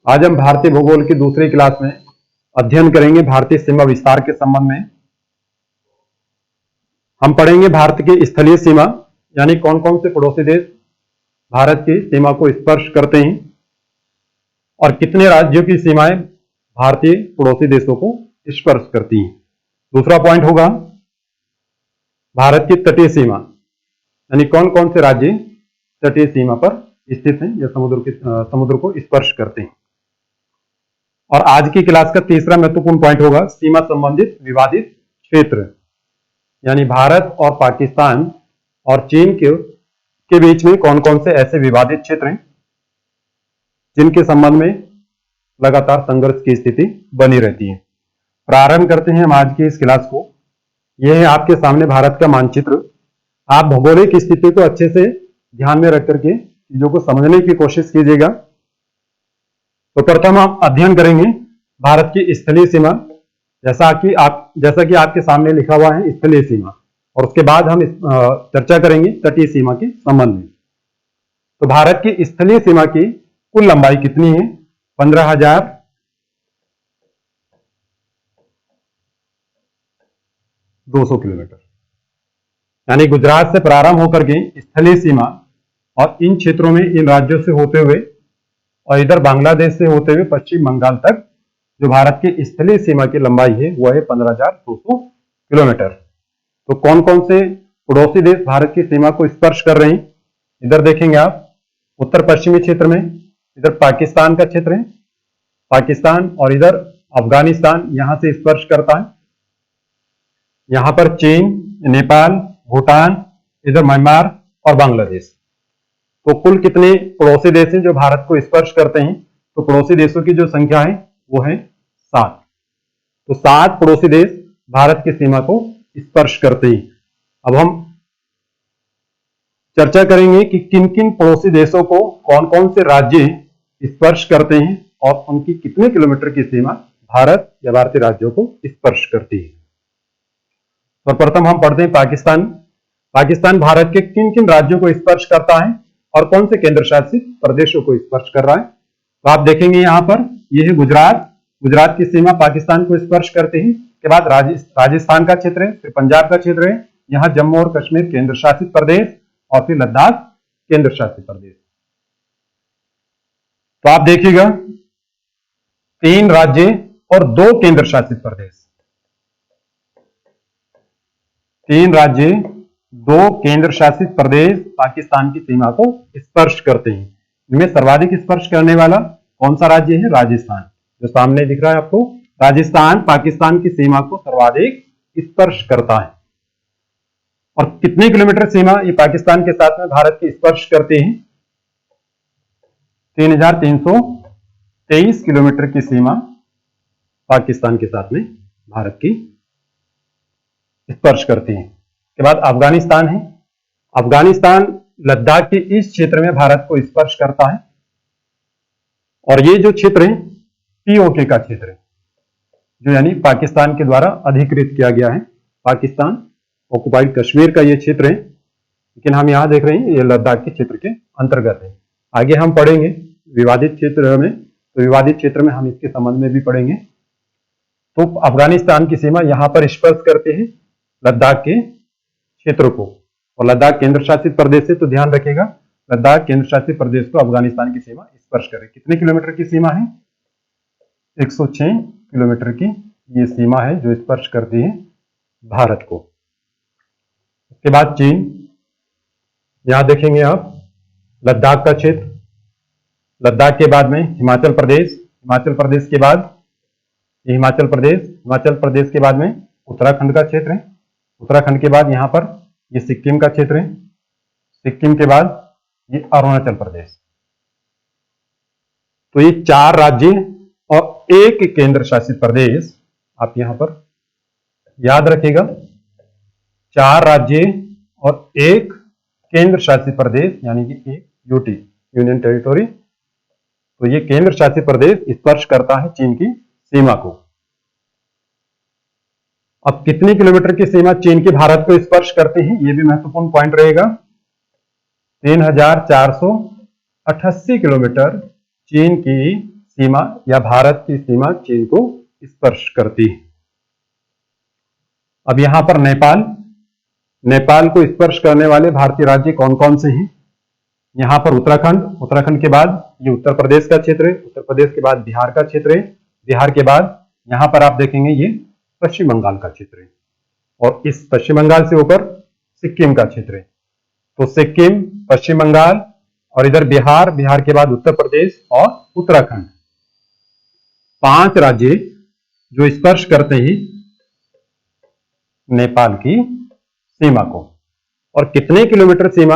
आज हम भारतीय भूगोल की दूसरी क्लास में अध्ययन करेंगे भारतीय सीमा विस्तार के संबंध में। हम पढ़ेंगे भारत की स्थलीय सीमा, यानी कौन कौन से पड़ोसी देश भारत की सीमा को स्पर्श करते हैं और कितने राज्यों की सीमाएं भारतीय पड़ोसी देशों को स्पर्श करती हैं। दूसरा पॉइंट होगा भारत की तटीय सीमा, यानी कौन कौन से राज्य तटीय सीमा पर स्थित हैं या समुद्र को स्पर्श करते हैं। और आज की क्लास का तीसरा महत्वपूर्ण पॉइंट होगा सीमा संबंधित विवादित क्षेत्र, यानी भारत और पाकिस्तान और चीन के बीच में कौन कौन से ऐसे विवादित क्षेत्र हैं जिनके संबंध में लगातार संघर्ष की स्थिति बनी रहती है। प्रारंभ करते हैं हम आज की इस क्लास को। यह है आपके सामने भारत का मानचित्र। आप भौगोलिक स्थिति को अच्छे से ध्यान में रख करके चीजों को समझने की कोशिश कीजिएगा। तो प्रथम हम अध्ययन करेंगे भारत की स्थलीय सीमा, जैसा कि आपके सामने लिखा हुआ है स्थलीय सीमा, और उसके बाद हम चर्चा करेंगे तटीय सीमा के संबंध में। तो भारत की स्थलीय सीमा की कुल लंबाई कितनी है? 15,200 किलोमीटर, यानी गुजरात से प्रारंभ होकर के स्थलीय सीमा और इन क्षेत्रों में इन राज्यों से होते हुए और इधर बांग्लादेश से होते हुए पश्चिम बंगाल तक जो भारत की स्थलीय सीमा की लंबाई है वह है 15,200 किलोमीटर। तो कौन कौन से पड़ोसी देश भारत की सीमा को स्पर्श कर रहे हैं? इधर देखेंगे आप उत्तर पश्चिमी क्षेत्र में, इधर पाकिस्तान का क्षेत्र है, पाकिस्तान, और इधर अफगानिस्तान यहां से स्पर्श करता है। यहां पर चीन, नेपाल, भूटान, इधर म्यांमार और बांग्लादेश। तो कुल कितने पड़ोसी देश हैं जो भारत को स्पर्श करते हैं? तो पड़ोसी देशों की जो संख्या है वो है 7। तो 7 पड़ोसी देश भारत की सीमा को स्पर्श करते हैं। अब हम चर्चा करेंगे कि किन किन पड़ोसी देशों को कौन कौन से राज्य स्पर्श करते हैं और उनकी कितने किलोमीटर की सीमा भारत या भारतीय राज्यों को स्पर्श करती है। तो प्रथम हम पढ़ते हैं पाकिस्तान। पाकिस्तान भारत के किन किन राज्यों को स्पर्श करता है और कौन से केंद्र शासित प्रदेशों को स्पर्श कर रहा है? तो आप देखेंगे यहां पर यह है गुजरात की सीमा पाकिस्तान को स्पर्श करते हैं। के बाद राजस्थान का क्षेत्र है, फिर पंजाब का क्षेत्र है, यहां जम्मू और कश्मीर केंद्र शासित प्रदेश और फिर लद्दाख केंद्र शासित प्रदेश। तो आप देखिएगा 3 राज्य और 2 केंद्र शासित प्रदेश, 3 राज्य 2 केंद्र शासित प्रदेश पाकिस्तान की सीमा को स्पर्श करते हैं। इनमें सर्वाधिक स्पर्श करने वाला कौन सा राज्य है? राजस्थान, जो सामने दिख रहा है आपको। राजस्थान पाकिस्तान की सीमा को सर्वाधिक स्पर्श करता है। और कितने किलोमीटर सीमा ये पाकिस्तान के साथ में भारत की स्पर्श करते हैं? 3,323 किलोमीटर की सीमा पाकिस्तान के साथ में भारत की स्पर्श करती है। के बाद अफगानिस्तान है। अफगानिस्तान लद्दाख के इस क्षेत्र में भारत को स्पर्श करता है। और ये जो क्षेत्र है पीओके का क्षेत्र है, जो यानी पाकिस्तान के द्वारा अधिकृत किया गया है। पाकिस्तान ऑक्युपाइड कश्मीर का ये क्षेत्र है, लेकिन हम यहां देख रहे हैं ये लद्दाख के क्षेत्र के अंतर्गत है। आगे हम पढ़ेंगे विवादित क्षेत्र में, तो विवादित क्षेत्र में हम इसके संबंध में भी पढ़ेंगे। तो अफगानिस्तान की सीमा यहां पर स्पर्श करते हैं लद्दाख के क्षेत्र को, और लद्दाख केंद्र शासित प्रदेश है, तो ध्यान रखिएगा लद्दाख केंद्र शासित प्रदेश को अफगानिस्तान की सीमा स्पर्श करे। कितने किलोमीटर की सीमा है? 106 किलोमीटर की ये सीमा है जो स्पर्श करती है भारत को। उसके बाद चीन, यहां देखेंगे आप लद्दाख का क्षेत्र, लद्दाख के बाद में हिमाचल प्रदेश, हिमाचल प्रदेश के बाद ये हिमाचल प्रदेश के बाद में उत्तराखंड का क्षेत्र है, उत्तराखंड के बाद यहां पर ये सिक्किम का क्षेत्र है, सिक्किम के बाद ये अरुणाचल प्रदेश। तो ये 4 राज्य और 1 केंद्र शासित प्रदेश, आप यहां पर याद रखिएगा 4 राज्य और 1 केंद्र शासित प्रदेश, यानी कि 1 यूटी यूनियन टेरिटोरी। तो ये केंद्र शासित प्रदेश स्पर्श करता है चीन की सीमा को। अब कितने किलोमीटर की सीमा चीन की भारत को स्पर्श करते हैं, यह भी महत्वपूर्ण पॉइंट रहेगा। 3,488 किलोमीटर चीन की सीमा या भारत की सीमा चीन को स्पर्श करती है। अब यहां पर नेपाल को स्पर्श करने वाले भारतीय राज्य कौन कौन से हैं? यहां पर उत्तराखंड के बाद ये उत्तर प्रदेश का क्षेत्र है, उत्तर प्रदेश के बाद बिहार का क्षेत्र है, बिहार के बाद यहां पर आप देखेंगे ये पश्चिम बंगाल का क्षेत्र है, और इस पश्चिम बंगाल से ऊपर सिक्किम का क्षेत्र है। तो सिक्किम, पश्चिम बंगाल और इधर बिहार के बाद उत्तर प्रदेश और उत्तराखंड, 5 राज्य जो स्पर्श करते हैं नेपाल की सीमा को। और कितने किलोमीटर सीमा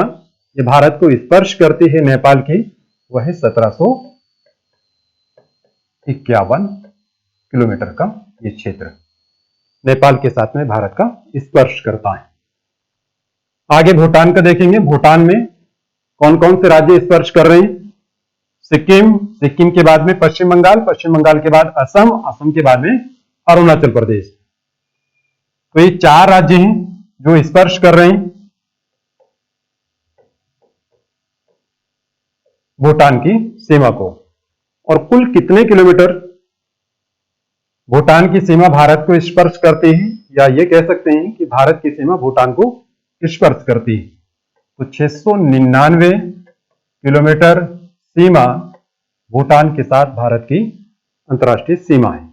ये भारत को स्पर्श करती है नेपाल की? वह है 1751 किलोमीटर का ये क्षेत्र नेपाल के साथ में भारत का स्पर्श करता है। आगे भूटान का देखेंगे। भूटान में कौन कौन से राज्य स्पर्श कर रहे हैं? सिक्किम के बाद में पश्चिम बंगाल के बाद असम के बाद में अरुणाचल प्रदेश। तो ये 4 राज्य हैं जो स्पर्श कर रहे हैं भूटान की सीमा को। और कुल कितने किलोमीटर भूटान की सीमा भारत को स्पर्श करती है, या ये कह सकते हैं कि भारत की सीमा भूटान को स्पर्श करती है? तो 699 किलोमीटर सीमा भूटान के साथ भारत की अंतर्राष्ट्रीय सीमा है।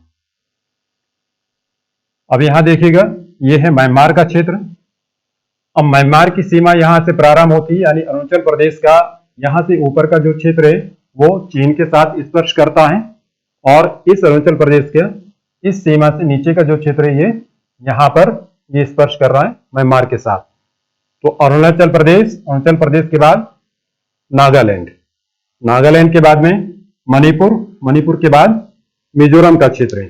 अब यहां देखिएगा, यह है म्यांमार का क्षेत्र। अब म्यांमार की सीमा यहां से प्रारंभ होती है, यानी अरुणाचल प्रदेश का यहां से ऊपर का जो क्षेत्र है वो चीन के साथ स्पर्श करता है, और इस अरुणाचल प्रदेश के इस सीमा से नीचे का जो क्षेत्र है ये यहां पर ये स्पर्श कर रहा है म्यांमार के साथ। तो अरुणाचल प्रदेश के बाद नागालैंड के बाद में मणिपुर के बाद मिजोरम का क्षेत्र है।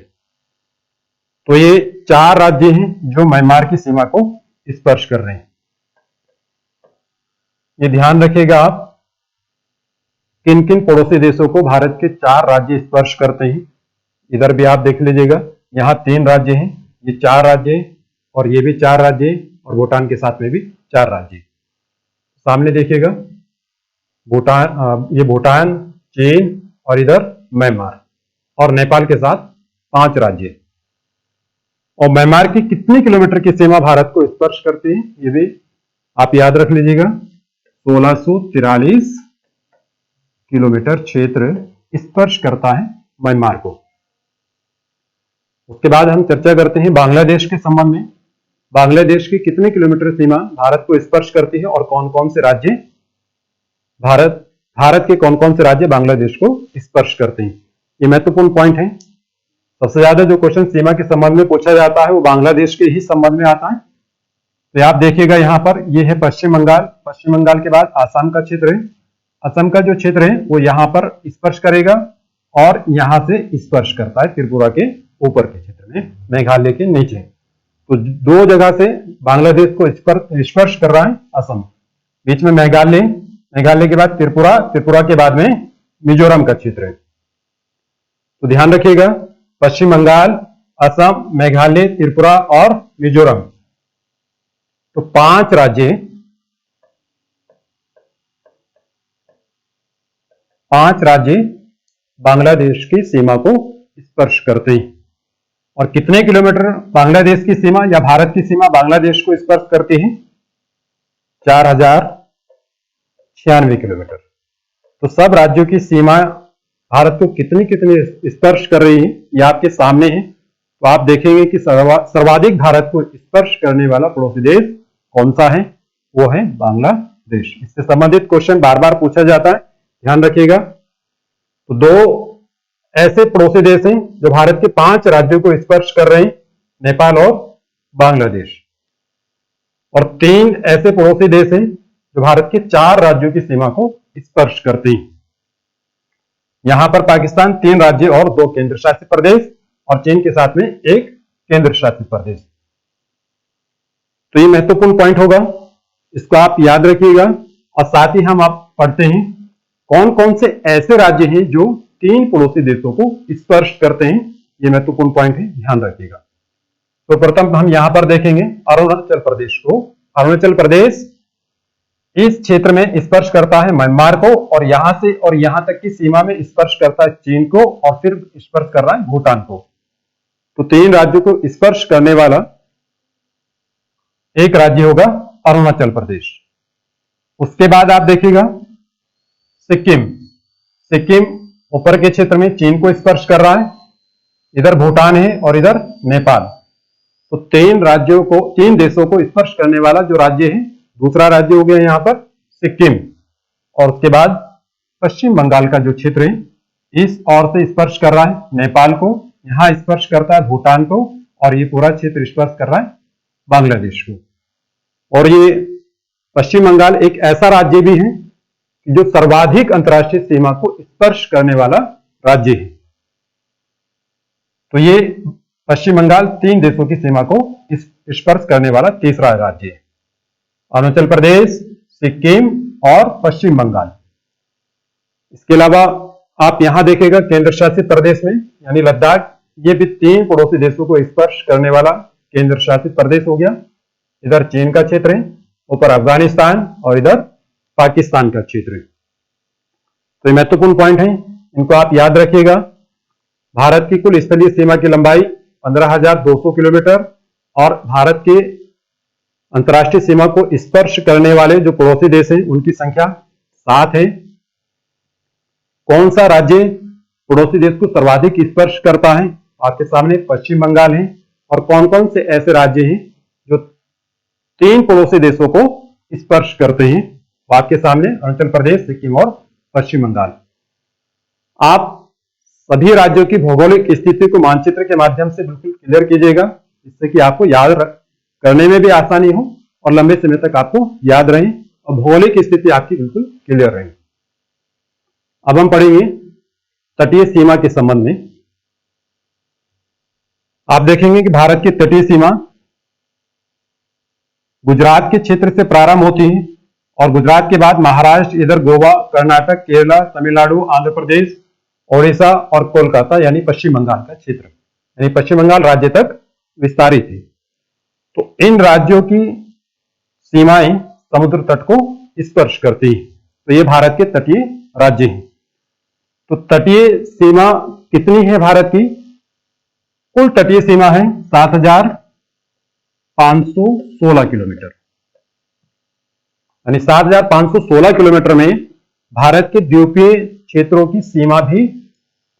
तो ये 4 राज्य हैं जो म्यांमार की सीमा को स्पर्श कर रहे हैं। ये ध्यान रखिएगा आप, किन किन पड़ोसी देशों को भारत के 4 राज्य स्पर्श करते हैं। इधर भी आप देख लीजिएगा, यहां 3 राज्य हैं, ये 4 राज्य हैं, और ये भी 4 राज्य हैं, और भूटान के साथ में भी 4 राज्य। सामने देखिएगा, भूटान, चीन और इधर म्यांमार, और नेपाल के साथ 5 राज्य। और म्यांमार की कितने किलोमीटर की सीमा भारत को स्पर्श करती है, ये भी आप याद रख लीजिएगा। 1643 किलोमीटर क्षेत्र स्पर्श करता है म्यांमार को। उसके बाद हम चर्चा करते हैं बांग्लादेश के संबंध में। बांग्लादेश की कितने किलोमीटर सीमा भारत को स्पर्श करती है, और कौन कौन से राज्य भारत के कौन कौन से राज्य बांग्लादेश को स्पर्श करते हैं? ये महत्वपूर्ण पॉइंट है। सबसे ज्यादा जो क्वेश्चन सीमा के संबंध में पूछा जाता है वो बांग्लादेश के ही संबंध में आता है। तो आप देखिएगा, यहां पर ये है पश्चिम बंगाल के बाद आसाम का क्षेत्र है। असम का जो क्षेत्र है वो यहां पर स्पर्श करेगा, और यहां से स्पर्श करता है त्रिपुरा के ऊपर के क्षेत्र में, मेघालय के नीचे। तो 2 जगह से बांग्लादेश को स्पर्श कर रहा है असम। बीच में मेघालय के बाद त्रिपुरा के बाद में मिजोरम का क्षेत्र है। तो ध्यान रखिएगा, पश्चिम बंगाल, असम, मेघालय, त्रिपुरा और मिजोरम, तो 5 राज्य बांग्लादेश की सीमा को स्पर्श करते हैं। और कितने किलोमीटर बांग्लादेश की सीमा या भारत की सीमा बांग्लादेश को स्पर्श करती है? 4096 किलोमीटर। तो सब राज्यों की सीमा भारत को कितनी स्पर्श कर रही है, ये आपके सामने है। तो आप देखेंगे कि सर्वाधिक भारत को स्पर्श करने वाला पड़ोसी देश कौन सा है? वो है बांग्लादेश। इससे संबंधित क्वेश्चन बार बार पूछा जाता है, ध्यान रखिएगा। तो 2 ऐसे पड़ोसी देश हैं जो भारत के 5 राज्यों को स्पर्श कर रहे हैं, नेपाल और बांग्लादेश। और 3 ऐसे पड़ोसी देश हैं जो भारत के 4 राज्यों की सीमा को स्पर्श करते हैं। यहां पर पाकिस्तान 3 राज्य और 2 केंद्र शासित प्रदेश, और चीन के साथ में 1 केंद्र शासित प्रदेश। तो ये महत्वपूर्ण पॉइंट होगा, इसको आप याद रखिएगा। और साथ ही हम आप पढ़ते हैं कौन कौन से ऐसे राज्य हैं जो 3 पड़ोसी देशों को स्पर्श करते हैं। ये महत्वपूर्ण पॉइंट है, ध्यान रखिएगा। तो प्रथम हम यहां पर देखेंगे अरुणाचल प्रदेश को। अरुणाचल प्रदेश इस क्षेत्र में स्पर्श करता है म्यांमार को, और यहां से और यहां तक की सीमा में स्पर्श करता है चीन को, और फिर स्पर्श कर रहा है भूटान को। तो 3 राज्यों को स्पर्श करने वाला एक राज्य होगा अरुणाचल प्रदेश। उसके बाद आप देखिएगा सिक्किम। सिक्किम ऊपर के क्षेत्र में चीन को स्पर्श कर रहा है, इधर भूटान है और इधर नेपाल। तो 3 देशों को स्पर्श करने वाला जो राज्य है, दूसरा राज्य हो गया यहां पर सिक्किम। और उसके बाद पश्चिम बंगाल का जो क्षेत्र है, इस ओर से स्पर्श कर रहा है नेपाल को, यहां स्पर्श करता है भूटान को, और ये पूरा क्षेत्र स्पर्श कर रहा है बांग्लादेश को। और ये पश्चिम बंगाल एक ऐसा राज्य भी है जो सर्वाधिक अंतर्राष्ट्रीय सीमा को स्पर्श करने वाला राज्य है। तो ये पश्चिम बंगाल 3 देशों की सीमा को स्पर्श करने वाला तीसरा राज्य है। अरुणाचल प्रदेश, सिक्किम और पश्चिम बंगाल। इसके अलावा आप यहां देखेगा केंद्र शासित प्रदेश में, यानी लद्दाख, ये भी 3 पड़ोसी देशों को स्पर्श करने वाला केंद्र शासित प्रदेश हो गया। इधर चीन का क्षेत्र है, ऊपर अफगानिस्तान और इधर पाकिस्तान का क्षेत्र है। तो ये महत्वपूर्ण पॉइंट है, इनको आप याद रखिएगा। भारत की कुल स्थलीय सीमा की लंबाई 15,200 किलोमीटर, और भारत के अंतर्राष्ट्रीय सीमा को स्पर्श करने वाले जो पड़ोसी देश हैं उनकी संख्या 7 है। कौन सा राज्य पड़ोसी देश को सर्वाधिक स्पर्श करता है? आपके सामने पश्चिम बंगाल है। और कौन कौन से ऐसे राज्य हैं जो 3 पड़ोसी देशों को स्पर्श करते हैं? आपके सामने अरुणाचल प्रदेश, सिक्किम और पश्चिम बंगाल। आप सभी राज्यों की भौगोलिक स्थिति को मानचित्र के माध्यम से बिल्कुल क्लियर कीजिएगा, जिससे कि आपको याद करने में भी आसानी हो और लंबे समय तक आपको याद रहे और भौगोलिक स्थिति आपकी बिल्कुल क्लियर रहे। अब हम पढ़ेंगे तटीय सीमा के संबंध में। आप देखेंगे कि भारत की तटीय सीमा गुजरात के क्षेत्र से प्रारंभ होती है, और गुजरात के बाद महाराष्ट्र, इधर गोवा, कर्नाटक, केरला, तमिलनाडु, आंध्र प्रदेश, ओडिशा और कोलकाता यानी पश्चिम बंगाल का क्षेत्र, यानी पश्चिम बंगाल राज्य तक विस्तारित है। तो इन राज्यों की सीमाएं समुद्र तट को स्पर्श करती हैं। तो ये भारत के तटीय राज्य हैं। तो तटीय सीमा कितनी है भारत की? कुल तटीय सीमा है 7,516 किलोमीटर, यानी 7,516 किलोमीटर में भारत के द्वीपीय क्षेत्रों की सीमा भी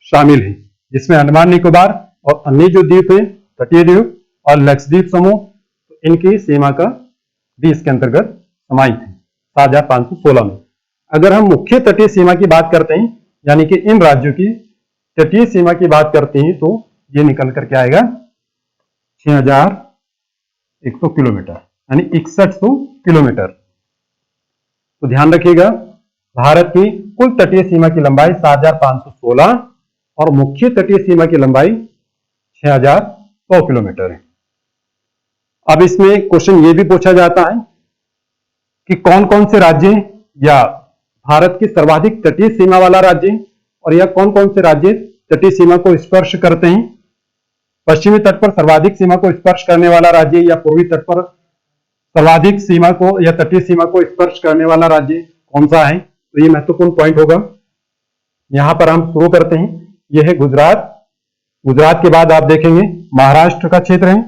शामिल है, जिसमें अंडमान निकोबार और अन्य जो द्वीप है, तटीय द्वीप और लक्षद्वीप समूह, तो इनकी सीमा का भी इसके अंतर्गत समाहित है 7,516 में। अगर हम मुख्य तटीय सीमा की बात करते हैं, यानी कि इन राज्यों की तटीय सीमा की बात करते हैं, तो ये निकल करके आएगा 6,100 किलोमीटर, यानी 6100 किलोमीटर। तो ध्यान रखिएगा, भारत की कुल तटीय सीमा की लंबाई 7,516 और मुख्य तटीय सीमा की लंबाई 6,100 किलोमीटर है। अब इसमें क्वेश्चन ये भी पूछा जाता है कि कौन कौन से राज्य या भारत की सर्वाधिक तटीय सीमा वाला राज्य और या कौन कौन से राज्य तटीय सीमा को स्पर्श करते हैं। पश्चिमी तट पर सर्वाधिक सीमा को स्पर्श करने वाला राज्य या पूर्वी तट पर सर्वाधिक सीमा को या तटीय सीमा को स्पर्श करने वाला राज्य कौन सा है? तो ये महत्वपूर्ण पॉइंट होगा। यहां पर हम शुरू करते हैं। यह है गुजरात। गुजरात के बाद आप देखेंगे महाराष्ट्र का क्षेत्र है।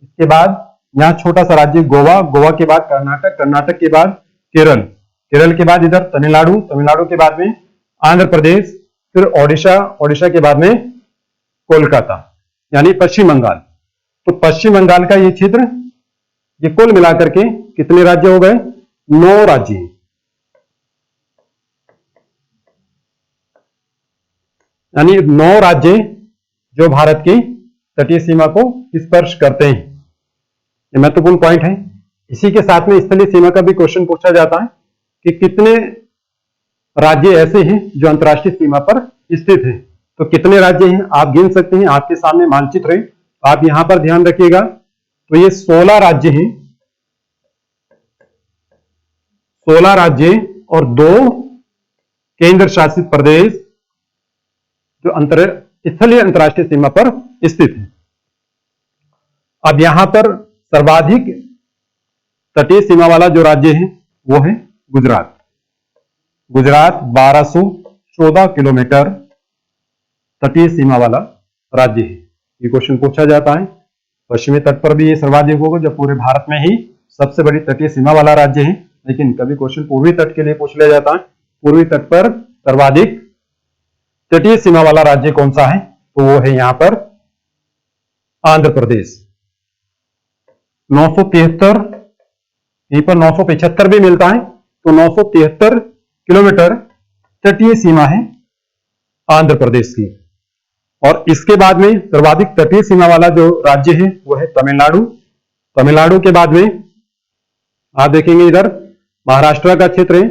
इसके बाद यहाँ छोटा सा राज्य गोवा, गोवा के बाद कर्नाटक, कर्नाटक के बाद केरल, केरल के बाद इधर तमिलनाडु, तमिलनाडु के बाद में आंध्र प्रदेश, फिर ओडिशा, ओडिशा के बाद में कोलकाता यानी पश्चिम बंगाल। तो पश्चिम बंगाल का ये क्षेत्र, ये कुल मिलाकर के कितने राज्य हो गए? 9 राज्य, यानी 9 राज्य जो भारत की तटीय सीमा को स्पर्श करते हैं। ये महत्वपूर्ण पॉइंट है। इसी के साथ में स्थलीय सीमा का भी क्वेश्चन पूछा जाता है कि कितने राज्य ऐसे हैं जो अंतर्राष्ट्रीय सीमा पर स्थित हैं। तो कितने राज्य हैं आप गिन सकते हैं, आपके सामने मानचित्र है, आप यहां पर ध्यान रखिएगा। तो ये 16 राज्य हैं, 16 राज्य और 2 केंद्र शासित प्रदेश जो स्थलीय अंतर्राष्ट्रीय सीमा पर स्थित है। अब यहां पर सर्वाधिक तटीय सीमा वाला जो राज्य है वो है गुजरात। गुजरात 1214 किलोमीटर तटीय सीमा वाला राज्य है। ये क्वेश्चन पूछा जाता है। पश्चिमी तट पर भी ये सर्वाधिक होगा, जब पूरे भारत में ही सबसे बड़ी तटीय सीमा वाला राज्य है। लेकिन कभी क्वेश्चन पूर्वी तट के लिए पूछ लिया जाता है, पूर्वी तट पर सर्वाधिक तटीय सीमा वाला राज्य कौन सा है, तो वो है यहां पर आंध्र प्रदेश। 973, यहीं पर 975 भी मिलता है, तो 973 किलोमीटर तटीय सीमा है आंध्र प्रदेश की। और इसके बाद में सर्वाधिक तटीय सीमा वाला जो राज्य है वो है तमिलनाडु। तमिलनाडु के बाद में आप देखेंगे इधर महाराष्ट्र का क्षेत्र है,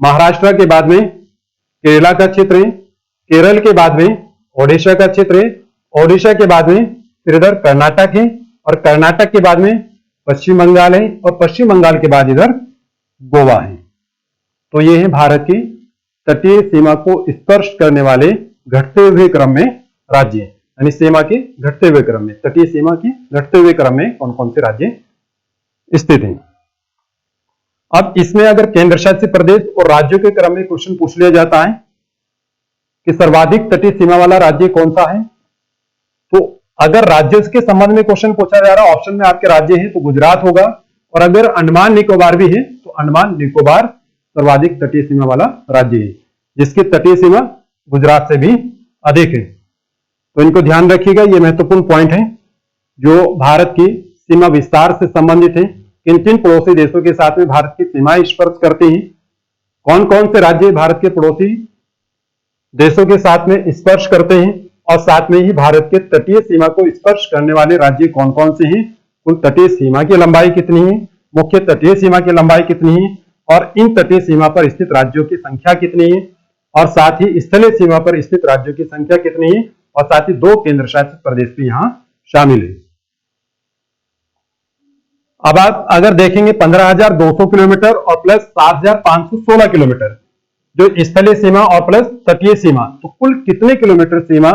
महाराष्ट्र के बाद में केरला का क्षेत्र है, केरल के बाद में ओडिशा का क्षेत्र है, ओडिशा के बाद में फिर इधर कर्नाटक है, और कर्नाटक के बाद में पश्चिम बंगाल है, और पश्चिम बंगाल के बाद इधर गोवा है। तो ये है भारत की तटीय सीमा को स्पर्श करने वाले घटते हुए क्रम में राज्य, यानी सीमा के घटते हुए क्रम में, तटीय सीमा के घटते हुए क्रम में कौन कौन से राज्य स्थित हैं। अब इसमें अगर केंद्र शासित प्रदेश और राज्यों के क्रम में क्वेश्चन पूछ लिया जाता है कि सर्वाधिक तटीय सीमा वाला राज्य कौन सा है, तो अगर राज्यों के संबंध में क्वेश्चन पूछा जा रहा है, ऑप्शन में आपके राज्य है तो गुजरात होगा, और अगर अंडमान निकोबार भी है तो अंडमान निकोबार सर्वाधिक तटीय सीमा वाला राज्य है, जिसकी तटीय सीमा गुजरात से भी अधिक है। तो इनको ध्यान रखिएगा, ये महत्वपूर्ण पॉइंट है जो भारत की सीमा विस्तार से संबंधित है। किन किन पड़ोसी देशों के साथ में भारत की सीमाएं स्पर्श करती हैं, कौन कौन से राज्य भारत के पड़ोसी देशों के साथ में स्पर्श करते हैं, और साथ में ही भारत के तटीय सीमा को स्पर्श करने वाले राज्य कौन कौन से हैं, कुल तटीय सीमा की लंबाई कितनी है, मुख्य तटीय सीमा की लंबाई कितनी है, और इन तटीय सीमा पर स्थित राज्यों की संख्या कितनी है, और साथ ही स्थलीय सीमा पर स्थित राज्यों की संख्या कितनी है, और साथ ही 2 केंद्र शासित प्रदेश भी यहां शामिल है। अब आप अगर देखेंगे 15,200 किलोमीटर और प्लस 7,516 किलोमीटर जो स्थलीय सीमा और प्लस तटीय सीमा, तो कुल कितने किलोमीटर सीमा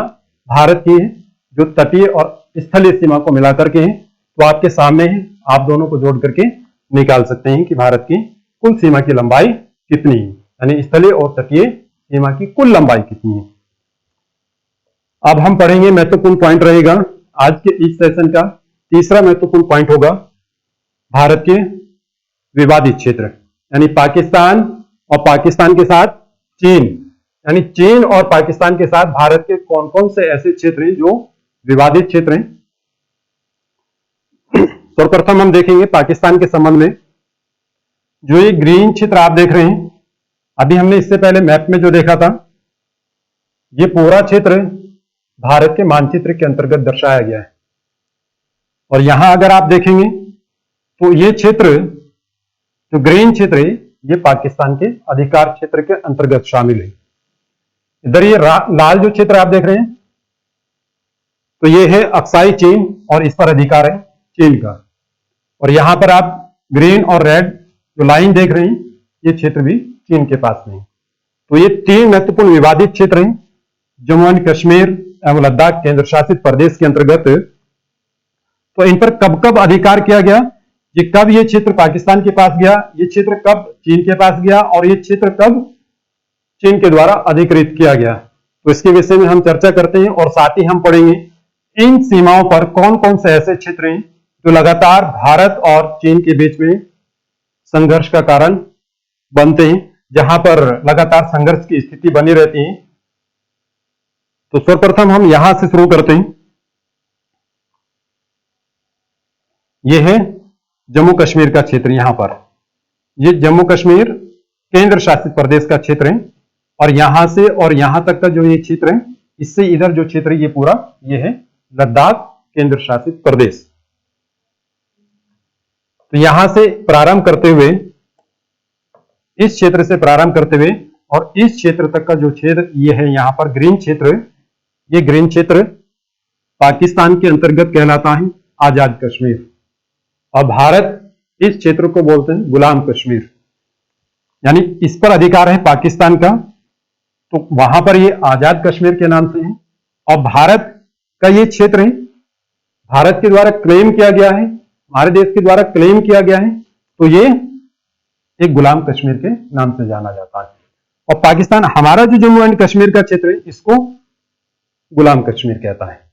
भारत की है जो तटीय और स्थलीय सीमा को मिलाकर के है, तो आपके सामने है, आप दोनों को जोड़ करके निकाल सकते हैं कि भारत की कुल सीमा की लंबाई कितनी है, यानी स्थलीय और तटीय सीमा की कुल लंबाई कितनी है। अब हम पढ़ेंगे, महत्वपूर्ण पॉइंट रहेगा आज के इस सेशन का तीसरा महत्वपूर्ण पॉइंट होगा भारत के विवादित क्षेत्र, यानी पाकिस्तान और पाकिस्तान के साथ चीन, यानी चीन और पाकिस्तान के साथ भारत के कौन कौन से ऐसे क्षेत्र हैं जो विवादित क्षेत्र हैं। सर्वप्रथम हम देखेंगे पाकिस्तान के संबंध में, जो ये ग्रीन क्षेत्र आप देख रहे हैं, अभी हमने इससे पहले मैप में जो देखा था, ये पूरा क्षेत्र भारत के मानचित्र के अंतर्गत दर्शाया गया है। और यहां अगर आप देखेंगे तो ये क्षेत्र जो ग्रीन क्षेत्र है ये पाकिस्तान के अधिकार क्षेत्र के अंतर्गत शामिल है। इधर ये लाल जो क्षेत्र आप देख रहे हैं तो ये है अक्साई चीन और इस पर अधिकार है चीन का। और यहां पर आप ग्रीन और रेड जो लाइन देख रहे हैं ये क्षेत्र भी चीन के पास में है। तो ये 3 महत्वपूर्ण विवादित क्षेत्र हैं जम्मू एंड कश्मीर एवं लद्दाख केंद्र शासित प्रदेश के अंतर्गत। तो इन पर कब कब अधिकार किया गया, ये कब ये क्षेत्र पाकिस्तान के पास गया, ये क्षेत्र कब चीन के पास गया और ये क्षेत्र कब चीन के द्वारा अधिकृत किया गया, तो इसके विषय में हम चर्चा करते हैं। और साथ ही हम पढ़ेंगे इन सीमाओं पर कौन कौन से ऐसे क्षेत्र हैं जो लगातार भारत और चीन के बीच में संघर्ष का कारण बनते हैं, जहां पर लगातार संघर्ष की स्थिति बनी रहती है। तो सर्वप्रथम हम यहां से शुरू करते हैं। यह है जम्मू कश्मीर का क्षेत्र, यहां पर ये जम्मू कश्मीर केंद्र शासित प्रदेश का क्षेत्र है। और यहां से और यहां तक का जो ये क्षेत्र है, इससे इधर जो क्षेत्र है ये पूरा ये है लद्दाख केंद्र शासित प्रदेश। तो यहां से प्रारंभ करते हुए, इस क्षेत्र से प्रारंभ करते हुए और इस क्षेत्र तक का जो क्षेत्र ये है यहां पर ग्रीन क्षेत्र, ये ग्रीन क्षेत्र पाकिस्तान के अंतर्गत कहलाता है आजाद कश्मीर। और भारत इस क्षेत्र को बोलते हैं गुलाम कश्मीर, यानी इस पर अधिकार है पाकिस्तान का, तो वहां पर ये आजाद कश्मीर के नाम से है। और भारत का ये क्षेत्र है, भारत के द्वारा क्लेम किया गया है, हमारे देश के द्वारा क्लेम किया गया है, तो ये एक गुलाम कश्मीर के नाम से जाना जाता है। और पाकिस्तान, हमारा जो जम्मू एंड कश्मीर का क्षेत्र है, इसको गुलाम कश्मीर कहता है।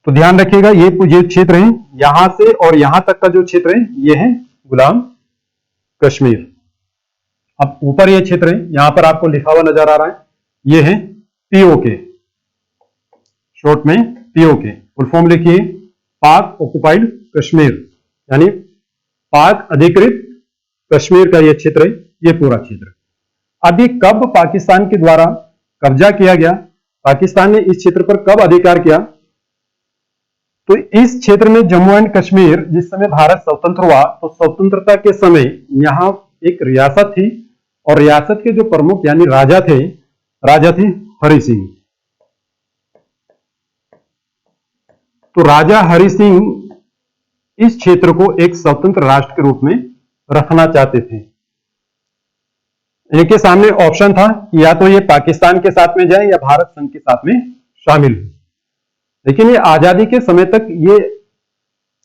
तो ध्यान रखिएगा, ये क्षेत्र है, यहां से और यहां तक का जो क्षेत्र है ये है गुलाम कश्मीर। अब ऊपर ये क्षेत्र है, यहां पर आपको लिखा हुआ नजर आ रहा है, ये है पीओके, शॉर्ट में पीओके, फुल फॉर्म लिखिए पाक ऑक्युपाइड कश्मीर, यानी पाक अधिकृत कश्मीर का ये क्षेत्र है, ये पूरा क्षेत्र। अभी कब पाकिस्तान के द्वारा कब्जा किया गया, पाकिस्तान ने इस क्षेत्र पर कब अधिकार किया, तो इस क्षेत्र में जम्मू एंड कश्मीर, जिस समय भारत स्वतंत्र हुआ तो स्वतंत्रता के समय यहां एक रियासत थी और रियासत के जो प्रमुख यानी राजा थे हरि सिंह। तो राजा हरि सिंह इस क्षेत्र को एक स्वतंत्र राष्ट्र के रूप में रखना चाहते थे। इनके सामने ऑप्शन था कि या तो ये पाकिस्तान के साथ में जाए या भारत संघ के साथ में शामिल हो, लेकिन ये आजादी के समय तक ये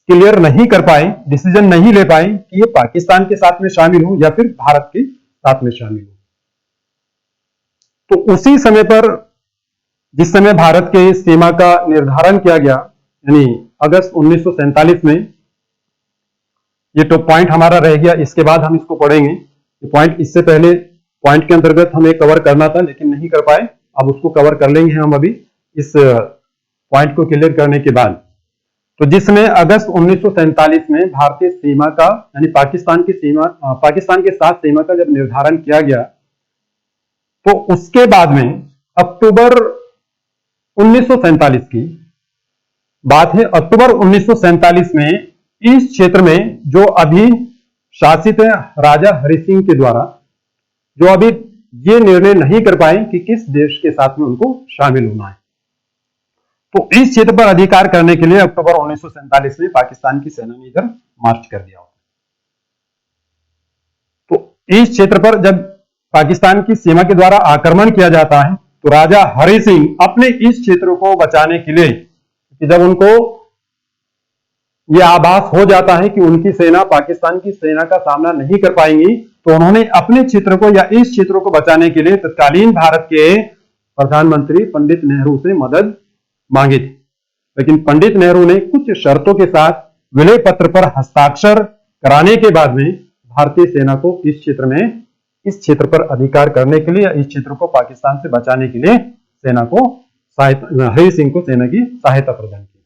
क्लियर नहीं कर पाए, डिसीजन नहीं ले पाए कि ये पाकिस्तान के साथ में शामिल हो या फिर भारत के साथ में शामिल हो। तो उसी समय पर, जिस समय भारत के सीमा का निर्धारण किया गया, यानी अगस्त 1947 में, ये तो पॉइंट हमारा रह गया, इसके बाद हम इसको पढ़ेंगे। ये पॉइंट, इससे पहले पॉइंट के अंतर्गत हमें कवर करना था लेकिन नहीं कर पाए, अब उसको कवर कर लेंगे हम अभी इस पॉइंट को क्लियर करने के बाद। तो जिसमें अगस्त 1947 में भारतीय सीमा का, यानी पाकिस्तान के साथ सीमा का जब निर्धारण किया गया, तो उसके बाद में अक्टूबर 1947 की बात है, अक्टूबर 1947 में इस क्षेत्र में जो अभी शासित है राजा हरि सिंह के द्वारा, जो अभी ये निर्णय नहीं कर पाए कि किस देश के साथ में उनको शामिल होना है, तो इस क्षेत्र पर अधिकार करने के लिए अक्टूबर 1947 में पाकिस्तान की सेना ने इधर मार्च कर दिया। तो इस क्षेत्र पर जब पाकिस्तान की सीमा के द्वारा आक्रमण किया जाता है, तो राजा हरि सिंह अपने इस क्षेत्र को बचाने के लिए, कि जब उनको यह आभास हो जाता है कि उनकी सेना पाकिस्तान की सेना का सामना नहीं कर पाएंगी, तो उन्होंने अपने क्षेत्र को या इस क्षेत्र को बचाने के लिए तत्कालीन भारत के प्रधानमंत्री पंडित नेहरू से मदद मांगी थी। लेकिन पंडित नेहरू ने कुछ शर्तों के साथ विलय पत्र पर हस्ताक्षर कराने के बाद में भारतीय सेना को इस क्षेत्र पर अधिकार करने के लिए, इस क्षेत्र को पाकिस्तान से बचाने के लिए सेना को हरि सिंह को सेना की सहायता प्रदान की।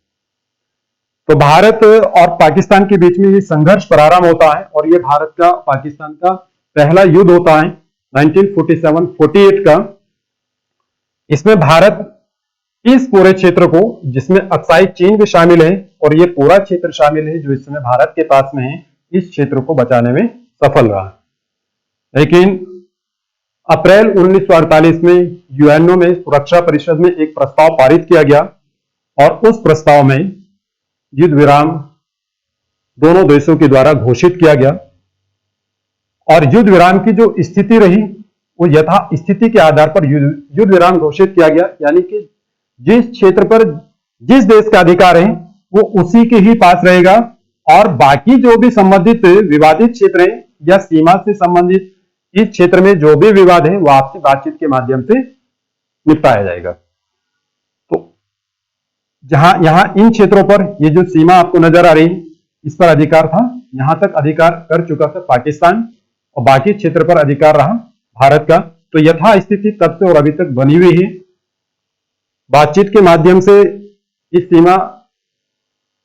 तो भारत और पाकिस्तान के बीच में ये संघर्ष प्रारंभ होता है और ये भारत का पाकिस्तान का पहला युद्ध होता है 1947-48 का। इसमें भारत इस पूरे क्षेत्र को, जिसमें अक्साई चीन भी शामिल है और ये पूरा क्षेत्र शामिल है जो इस समय भारत के पास में है, इस क्षेत्र को बचाने में सफल रहा। लेकिन अप्रैल 1948 में यूएनओ में, सुरक्षा परिषद में एक प्रस्ताव पारित किया गया और उस प्रस्ताव में युद्ध विराम दोनों देशों के द्वारा घोषित किया गया और युद्ध विराम की जो स्थिति रही वो यथा स्थिति के आधार पर युद्ध विराम घोषित किया गया, यानी कि जिस क्षेत्र पर जिस देश का अधिकार है वो उसी के ही पास रहेगा और बाकी जो भी संबंधित विवादित क्षेत्र है या सीमा से संबंधित इस क्षेत्र में जो भी विवाद है वो आपसी बातचीत के माध्यम से निपटाया जाएगा। तो यहां इन क्षेत्रों पर ये जो सीमा आपको नजर आ रही है, इस पर अधिकार था, यहां तक अधिकार कर चुका था पाकिस्तान और बाकी क्षेत्र पर अधिकार रहा भारत का। तो यथा स्थिति तब से और अभी तक बनी हुई है। बातचीत के माध्यम से इस सीमा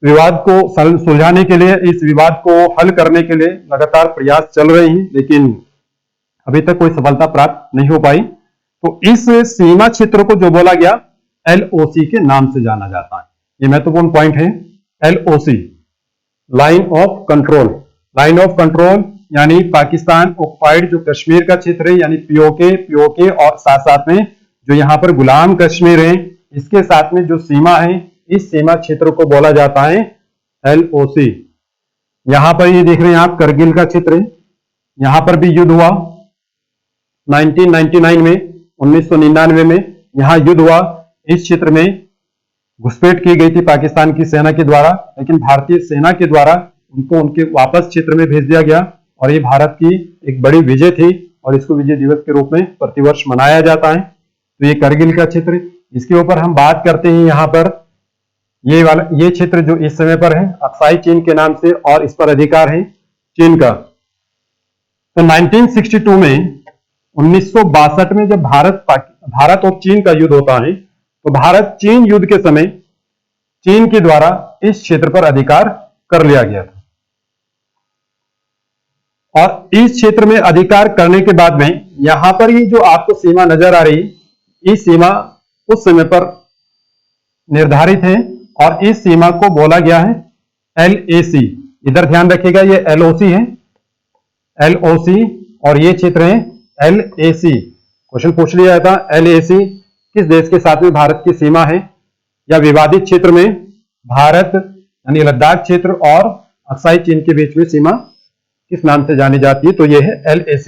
विवाद को सुलझाने के लिए, इस विवाद को हल करने के लिए लगातार प्रयास चल रहे हैं, लेकिन अभी तक कोई सफलता प्राप्त नहीं हो पाई। तो इस सीमा क्षेत्र को जो बोला गया LOC के नाम से जाना जाता है। ये महत्वपूर्ण पॉइंट है, LOC, line of control. Line of control यानी पाकिस्तान ऑक्युपाइड जो कश्मीर का क्षेत्र है, यानी पीओके और साथ साथ में जो यहां पर गुलाम कश्मीर है, इसके साथ में जो सीमा है, इस सीमा क्षेत्र को बोला जाता है LOC। यहां पर ये देख रहे हैं आप, करगिल का क्षेत्र है, यहां पर भी युद्ध हुआ 1999 में, 1999 में यहां युद्ध हुआ। इस क्षेत्र में घुसपैठ की गई थी पाकिस्तान की सेना के द्वारा, लेकिन भारतीय सेना के द्वारा उनको उनके वापस क्षेत्र में भेज दिया गया और ये भारत की एक बड़ी विजय थी और इसको विजय दिवस के रूप में प्रतिवर्ष मनाया जाता है। तो ये करगिल का क्षेत्र, इसके ऊपर हम बात करते हैं यहाँ पर ये क्षेत्र जो इस समय पर है अक्साई चीन के नाम से और इस पर अधिकार है चीन का। तो 1962 में 1962 में जब भारत और चीन का युद्ध होता है तो भारत चीन युद्ध के समय चीन के द्वारा इस क्षेत्र पर अधिकार कर लिया गया था और इस क्षेत्र में अधिकार करने के बाद में यहां पर ये जो आपको सीमा नजर आ रही, इस सीमा उस समय पर निर्धारित है और इस सीमा को बोला गया है LAC। इधर ध्यान रखिएगा ये LOC है, LOC और ये क्षेत्र है LAC। क्वेश्चन पूछ लिया था LAC किस देश के साथ में भारत की सीमा है या विवादित क्षेत्र में भारत यानी लद्दाख क्षेत्र और अक्साई चीन के बीच में सीमा किस नाम से जानी जाती है, तो यह है LAC,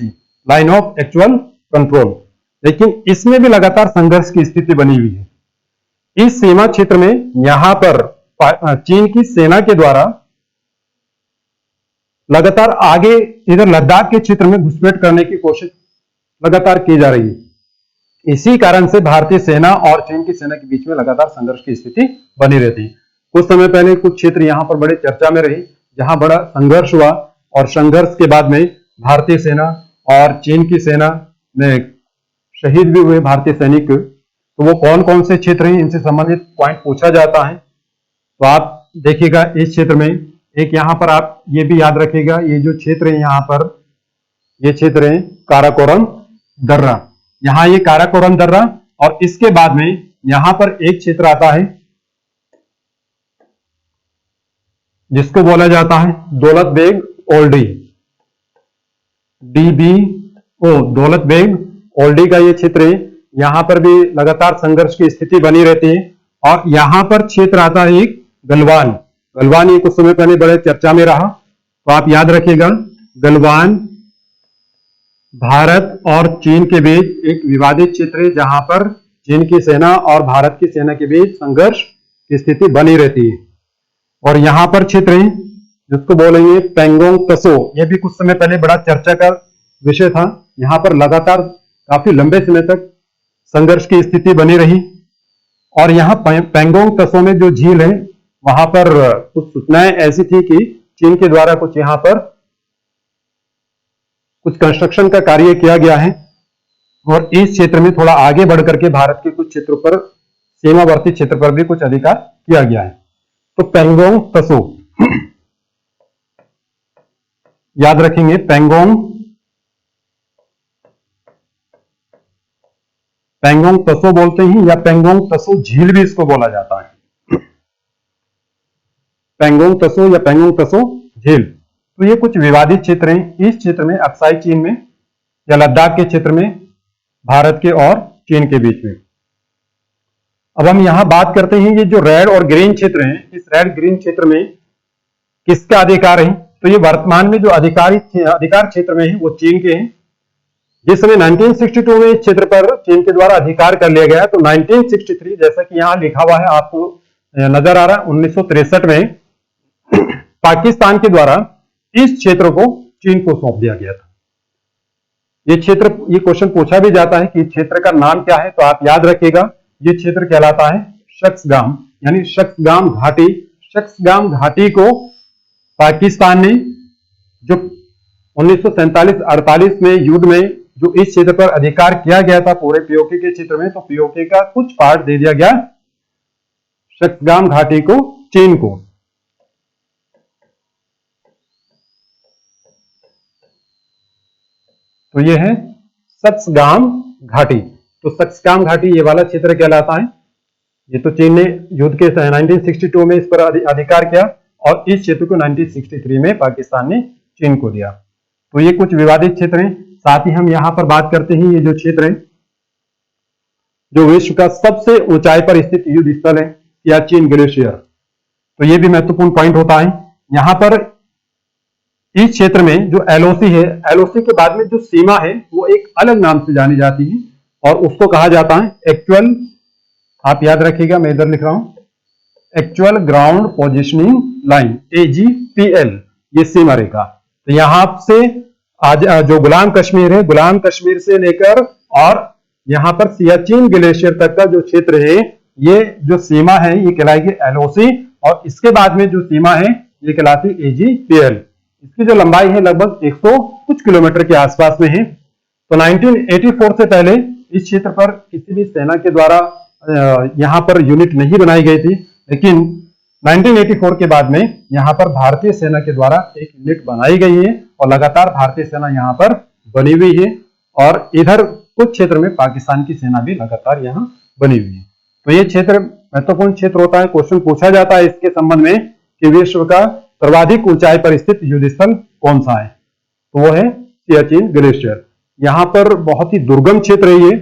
line of actual control. लेकिन इसमें भी लगातार संघर्ष की स्थिति बनी हुई है। इस सीमा क्षेत्र में यहां पर चीन की सेना के द्वारा लगातार आगे इधर लद्दाख के क्षेत्र में घुसपैठ करने की कोशिश लगातार की जा रही है। इसी कारण से भारतीय सेना और चीन की सेना के बीच में लगातार संघर्ष की स्थिति बनी रहती है। कुछ समय पहले कुछ क्षेत्र यहां पर बड़े चर्चा में रही जहां बड़ा संघर्ष हुआ और संघर्ष के बाद में भारतीय सेना और चीन की सेना में शहीद भी हुए भारतीय सैनिक। तो वो कौन कौन से क्षेत्र हैं इनसे संबंधित पॉइंट पूछा जाता है। तो आप देखिएगा इस क्षेत्र में एक यहां पर आप ये भी याद रखिएगा, ये जो क्षेत्र है यहां पर ये क्षेत्र है काराकोरम दर्रा, यहां ये काराकोरम दर्रा और इसके बाद में यहां पर एक क्षेत्र आता है जिसको बोला जाता है दौलत बेग ओल्डी, DBO, दौलत बेग ओल्डी का ये क्षेत्र है। यहां पर भी लगातार संघर्ष की स्थिति बनी रहती है और यहां पर क्षेत्र आता है एक गलवान। गलवान ये कुछ समय पहले बड़े चर्चा में रहा, तो आप याद रखिएगा गलवान भारत और चीन के बीच एक विवादित क्षेत्र है जहां पर चीन की सेना और भारत की सेना के बीच संघर्ष की स्थिति बनी रहती है। और यहां पर क्षेत्र है जिसको बोलेंगे पेंगोंग त्सो, यह भी कुछ समय पहले बड़ा चर्चा का विषय था। यहां पर लगातार काफी लंबे समय तक संघर्ष की स्थिति बनी रही और यहां पेंगोंग त्सो में जो झील है वहां पर कुछ सूचनाएं ऐसी थी कि चीन के द्वारा कुछ यहां पर कुछ कंस्ट्रक्शन का कार्य किया गया है और इस क्षेत्र में थोड़ा आगे बढ़ करके भारत के कुछ क्षेत्रों पर सीमावर्ती क्षेत्र पर भी कुछ अधिकार किया गया है। तो पेंगोंग त्सो याद रखेंगे, पेंगोंग त्सो बोलते हैं या पेंगोंग त्सो झील भी इसको बोला जाता है, पेंगोंग त्सो या पेंगोंग त्सो झील। तो ये कुछ विवादित क्षेत्र हैं। इस क्षेत्र में अक्साई चीन में या लद्दाख के क्षेत्र में भारत के और चीन के बीच में। अब हम यहां बात करते हैं ये जो रेड और ग्रीन क्षेत्र हैं, इस रेड ग्रीन क्षेत्र में किसका अधिकार है, तो ये वर्तमान में जो अधिकार क्षेत्र में है वो चीन के हैं। जिस समय 1962 में इस क्षेत्र पर चीन के द्वारा अधिकार कर लिया गया, तो 1963 जैसा कि यहां लिखा हुआ है आपको नजर आ रहा है 1963 में पाकिस्तान के द्वारा इस क्षेत्र को चीन को सौंप दिया गया था। ये क्वेश्चन पूछा भी जाता है कि क्षेत्र का नाम क्या है, तो आप याद रखिएगा ये क्षेत्र कहलाता है शक्सगाम यानी शक्सगाम घाटी। शक्सगाम घाटी को पाकिस्तान ने जो 1947-48 में युद्ध में जो इस क्षेत्र पर अधिकार किया गया था पूरे पीओके के क्षेत्र में, तो पीओके का कुछ पार्ट दे दिया गया शक्सगाम घाटी को चीन को। तो ये है शक्सगाम घाटी। तो शक्सगाम घाटी ये वाला क्षेत्र कहलाता है। ये तो चीन ने युद्ध के 1962 में इस पर अधिकार किया और इस क्षेत्र को 1963 में पाकिस्तान ने चीन को दिया। तो ये कुछ विवादित क्षेत्र हैं। साथ ही हम यहां पर बात करते हैं ये जो क्षेत्र है जो विश्व का सबसे ऊंचाई पर स्थित युद्ध स्थल है सियाचिन ग्लेशियर, तो ये भी महत्वपूर्ण पॉइंट होता है। यहां पर इस क्षेत्र में जो LOC है, LOC के बाद में जो सीमा है वो एक अलग नाम से जानी जाती है और उसको कहा जाता है एक्चुअल, आप याद रखिएगा मैं इधर लिख रहा हूं actual ground positioning line AGPL, ये सीमा रेखा। तो तो यहां से आज जो गुलाम कश्मीर है, गुलाम कश्मीर से लेकर और यहां पर सियाचिन ग्लेशियर तक का जो क्षेत्र है, ये जो सीमा है ये कहलाएगी एलओसी, और इसके बाद में जो सीमा है ये कहलाती एजीपीएल। इसकी जो लंबाई है लगभग 100 कुछ किलोमीटर के आसपास में है। तो 1984 से पहले इस क्षेत्र पर किसी भी सेना के द्वारा यहां पर यूनिट नहीं बनाई गई थी, लेकिन 1984 के बाद में यहां पर भारतीय सेना के द्वारा एक यूनिट बनाई गई है और लगातार भारतीय सेना यहां पर बनी हुई है, और इधर कुछ क्षेत्र में पाकिस्तान की सेना भी लगातार यहां बनी हुई है। तो ये क्षेत्र महत्वपूर्ण क्षेत्र होता है। क्वेश्चन पूछा जाता है इसके संबंध में कि विश्व का सर्वाधिक ऊंचाई पर स्थित युद्ध स्थल कौन सा है, तो वो है सियाचिन ग्लेशियर। यहां पर बहुत ही दुर्गम क्षेत्र है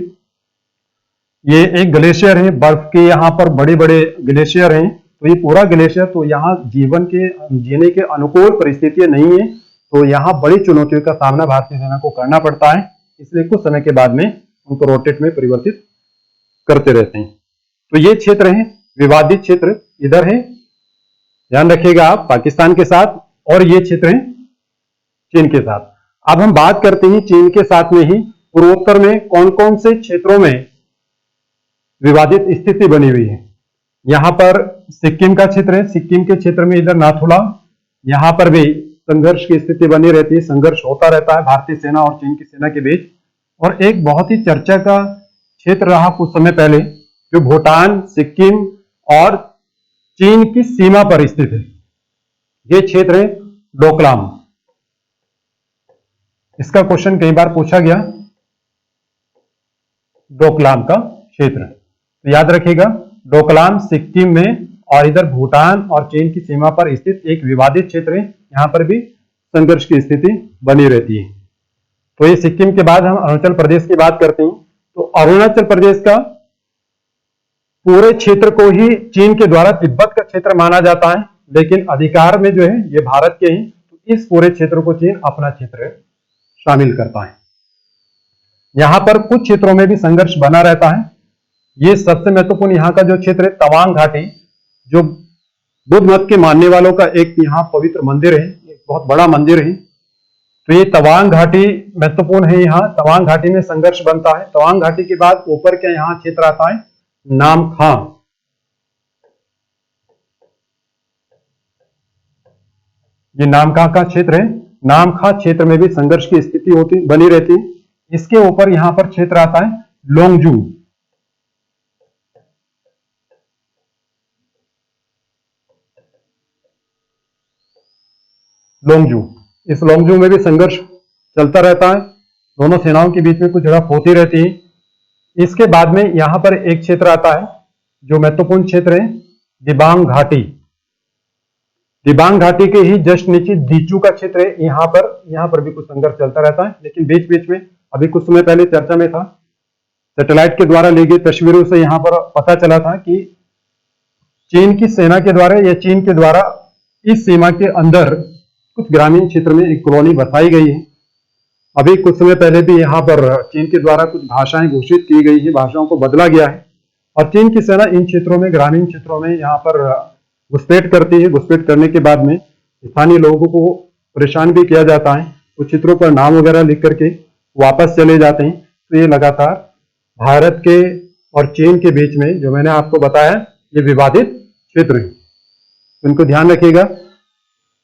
ये एक ग्लेशियर है, बर्फ के यहाँ पर बड़े बड़े ग्लेशियर हैं। तो ये पूरा ग्लेशियर, तो यहाँ जीवन के जीने के अनुकूल परिस्थितियां नहीं है, तो यहाँ बड़ी चुनौतियों का सामना भारतीय सेना को करना पड़ता है, इसलिए कुछ समय के बाद में उनको रोटेट में परिवर्तित करते रहते हैं। तो ये क्षेत्र है विवादित क्षेत्र, इधर है, ध्यान रखिएगा आप, पाकिस्तान के साथ, और ये क्षेत्र है चीन के साथ। अब हम बात करते हैं चीन के साथ में ही पूर्वोत्तर में कौन कौन से क्षेत्रों में विवादित स्थिति बनी हुई है। यहां पर सिक्किम का क्षेत्र है, सिक्किम के क्षेत्र में इधर नाथुला, यहां पर भी संघर्ष की स्थिति बनी रहती है, संघर्ष होता रहता है भारतीय सेना और चीन की सेना के बीच। और एक बहुत ही चर्चा का क्षेत्र रहा कुछ समय पहले, जो भूटान, सिक्किम और चीन की सीमा पर स्थित है, ये क्षेत्र है डोकलाम। इसका क्वेश्चन कई बार पूछा गया, डोकलाम का क्षेत्र, तो याद रखिएगा डोकलाम सिक्किम में और इधर भूटान और चीन की सीमा पर स्थित एक विवादित क्षेत्र है, यहां पर भी संघर्ष की स्थिति बनी रहती है। तो ये सिक्किम के बाद हम अरुणाचल प्रदेश की बात करते हैं। तो अरुणाचल प्रदेश का पूरे क्षेत्र को ही चीन के द्वारा तिब्बत का क्षेत्र माना जाता है, लेकिन अधिकार में जो है ये भारत के हैं, तो इस पूरे क्षेत्र को चीन अपना क्षेत्र शामिल करता है। यहां पर कुछ क्षेत्रों में भी संघर्ष बना रहता है। ये सबसे महत्वपूर्ण यहाँ का जो क्षेत्र है तवांग घाटी, जो बुद्ध मत के मानने वालों का एक यहाँ पवित्र मंदिर है, एक बहुत बड़ा मंदिर है। तो ये तवांग घाटी महत्वपूर्ण है। यहाँ तवांग घाटी में संघर्ष बनता है। तवांग घाटी के बाद ऊपर के यहाँ क्षेत्र आता है नामखां। ये नामखां का क्षेत्र है। नामखां क्षेत्र में भी संघर्ष की स्थिति बनी रहती है। इसके ऊपर यहां पर क्षेत्र आता है लोंगजू। लोंगजू, इस लोंगजू में भी संघर्ष चलता रहता है, दोनों सेनाओं के बीच में कुछ झड़प होती रहती है। इसके बाद में यहां पर एक क्षेत्र आता है जो महत्वपूर्ण क्षेत्र है दिबांग घाटी। दिबांग घाटी के ही जस्ट नीचे दीचू का क्षेत्र है। यहां पर भी कुछ संघर्ष चलता रहता है, लेकिन बीच बीच में अभी कुछ समय पहले चर्चा में था, सैटेलाइट के द्वारा ली गई तस्वीरों से यहां पर पता चला था कि चीन की सेना के द्वारा या चीन के द्वारा इस सीमा के अंदर कुछ ग्रामीण क्षेत्र में एक कॉलोनी बसाई गई है। अभी कुछ समय पहले भी यहाँ पर चीन के द्वारा कुछ भाषाएं घोषित की गई है, भाषाओं को बदला गया है, और चीन की सेना इन क्षेत्रों में, ग्रामीण क्षेत्रों में यहाँ पर घुसपैठ करती है। घुसपैठ करने के बाद में स्थानीय लोगों को परेशान भी किया जाता है, कुछ क्षेत्रों पर नाम वगैरह लिख करके वापस चले जाते हैं। तो ये लगातार भारत के और चीन के बीच में, जो मैंने आपको बताया, ये विवादित क्षेत्र है, इनको ध्यान रखिएगा।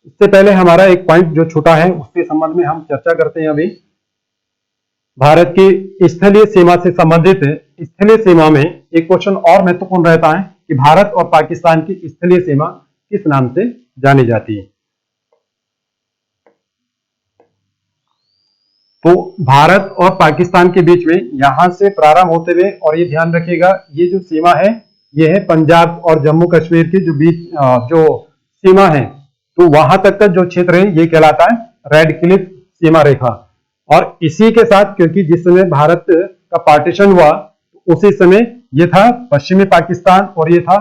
इससे पहले हमारा एक पॉइंट जो छूटा है उसके संबंध में हम चर्चा करते हैं। अभी भारत की स्थलीय सीमा से संबंधित स्थलीय सीमा में एक क्वेश्चन और महत्वपूर्ण रहता है कि भारत और पाकिस्तान की स्थलीय सीमा किस नाम से जानी जाती है। तो भारत और पाकिस्तान के बीच में यहां से प्रारंभ होते हुए, और ये ध्यान रखिएगा ये जो सीमा है ये है पंजाब और जम्मू कश्मीर की जो बीच जो सीमा है, तो वहां तक का जो क्षेत्र है ये कहलाता है रेड क्लिफ सीमा रेखा। और इसी के साथ, क्योंकि जिस समय भारत का पार्टीशन हुआ उसी समय ये था पश्चिमी पाकिस्तान और ये था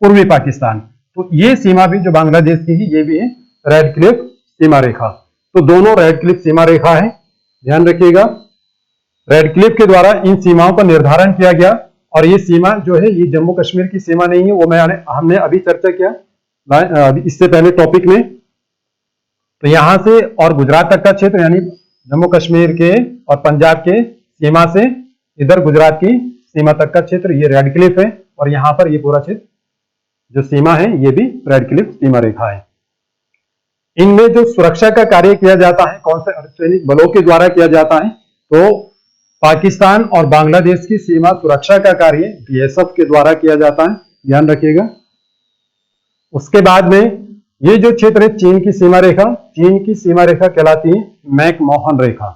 पूर्वी पाकिस्तान, तो ये सीमा भी जो बांग्लादेश की है ये भी है रेड क्लिफ सीमा रेखा। तो दोनों रेड क्लिफ सीमा रेखा है, ध्यान रखिएगा। रेड क्लिफ के द्वारा इन सीमाओं का निर्धारण किया गया, और ये सीमा जो है ये जम्मू कश्मीर की सीमा नहीं है, वो हमने अभी चर्चा किया इससे पहले टॉपिक में। तो यहां से और गुजरात तक का क्षेत्र यानी जम्मू कश्मीर के और पंजाब के सीमा से इधर गुजरात की सीमा तक का क्षेत्र ये रेड क्लिफ है, और यहां पर ये पूरा क्षेत्र जो सीमा है ये भी रेड क्लिफ सीमा रेखा है। इनमें जो सुरक्षा का कार्य किया जाता है कौन से अर्धसैनिक बलों के द्वारा किया जाता है, तो पाकिस्तान और बांग्लादेश की सीमा सुरक्षा का कार्य बीएसएफ के द्वारा किया जाता है, ध्यान रखिएगा। उसके बाद में ये जो क्षेत्र है चीन की सीमा रेखा, चीन की सीमा रेखा कहलाती है मैकमोहन रेखा।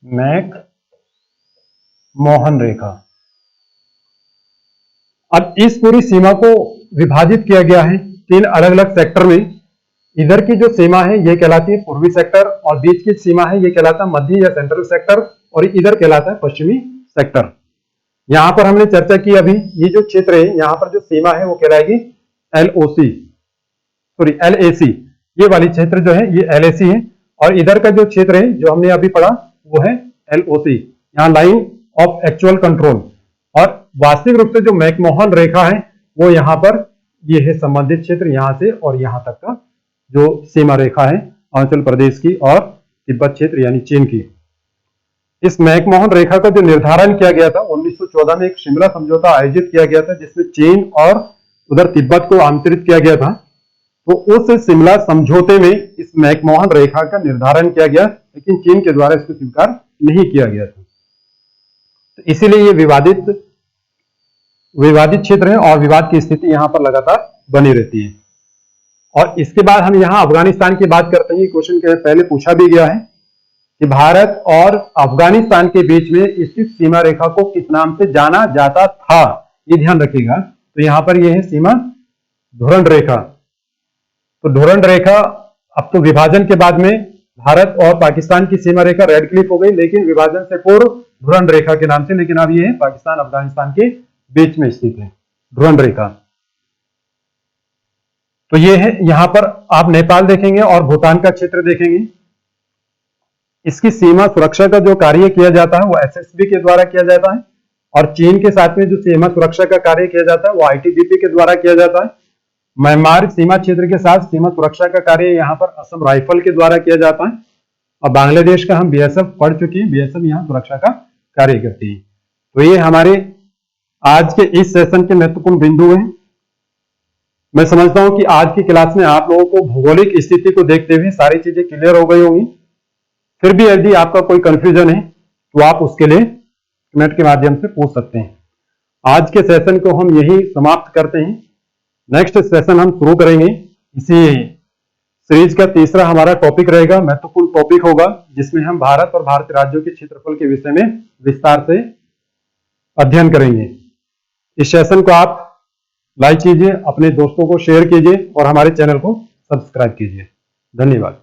मैकमोहन रेखा। अब इस पूरी सीमा को विभाजित किया गया है 3 अलग अलग सेक्टर में। इधर की जो सीमा है ये कहलाती है पूर्वी सेक्टर, और बीच की सीमा है ये कहलाता है मध्य या सेंट्रल सेक्टर, और इधर कहलाता है पश्चिमी सेक्टर। यहां पर हमने चर्चा की अभी, ये जो क्षेत्र है यहां पर जो सीमा है वो कहलाएगी LAC। ये वाली क्षेत्र जो है ये LAC है, और इधर का जो क्षेत्र है जो हमने अभी पढ़ा वो है LOC, यहाँ लाइन ऑफ एक्चुअल कंट्रोल। और वास्तविक रूप से जो मैकमोहन रेखा है वो यहाँ पर ये है संबंधित क्षेत्र, यहां से और यहां तक का जो सीमा रेखा है अरुणाचल प्रदेश की और तिब्बत क्षेत्र यानी चीन की। इस मैकमोहन रेखा का जो निर्धारण किया गया था 1914 में एक शिमला समझौता आयोजित किया गया था, जिसमें चीन और उधर तिब्बत को आमंत्रित किया गया था। तो उस शिमला समझौते में इस मैकमोहन रेखा का निर्धारण किया गया, लेकिन चीन के द्वारा इसको स्वीकार नहीं किया गया था। तो इसीलिए ये विवादित क्षेत्र है और विवाद की स्थिति यहां पर लगातार बनी रहती है। और इसके बाद हम यहां अफगानिस्तान की बात करते हैं। क्वेश्चन के पहले पूछा भी गया है कि भारत और अफगानिस्तान के बीच में स्थित सीमा रेखा को किस नाम से जाना जाता था, ये ध्यान रखिएगा। तो यहां पर यह है सीमा धुरंध रेखा। तो धुरंध रेखा अब तो विभाजन के बाद में भारत और पाकिस्तान की सीमा रेखा रेड क्लिफ हो गई, लेकिन विभाजन से पूर्व धुरंध रेखा के नाम से, लेकिन अब ये है पाकिस्तान अफगानिस्तान के बीच में स्थित है धुरंध रेखा। तो ये है, यहां पर आप नेपाल देखेंगे और भूटान का क्षेत्र देखेंगे। इसकी सीमा सुरक्षा का जो कार्य किया जाता है वो SSB के द्वारा किया जाता है, और चीन के साथ में जो सीमा सुरक्षा का कार्य किया जाता है वो ITBP के द्वारा किया जाता है। म्यांमार सीमा क्षेत्र के साथ सीमा सुरक्षा का कार्य यहाँ पर असम राइफल के द्वारा किया जाता है, और बांग्लादेश का हम BSF पढ़ चुके हैं, BSF यहाँ सुरक्षा का कार्य करती है। तो ये हमारे आज के इस सेशन के महत्वपूर्ण बिंदु हैं। मैं समझता हूं कि आज की क्लास में आप लोगों को भौगोलिक स्थिति को देखते हुए सारी चीजें क्लियर हो गई होंगी। फिर भी यदि आपका कोई कंफ्यूजन है तो आप उसके लिए कमेंट के माध्यम से पूछ सकते हैं। आज के सेशन को हम यही समाप्त करते हैं। नेक्स्ट सेशन हम शुरू करेंगे। इसी सीरीज का तीसरा हमारा टॉपिक रहेगा, महत्वपूर्ण टॉपिक होगा, जिसमें हम भारत और भारतीय राज्यों के क्षेत्रफल के विषय में विस्तार से अध्ययन करेंगे। इस सेशन को आप लाइक कीजिए, अपने दोस्तों को शेयर कीजिए और हमारे चैनल को सब्सक्राइब कीजिए। धन्यवाद।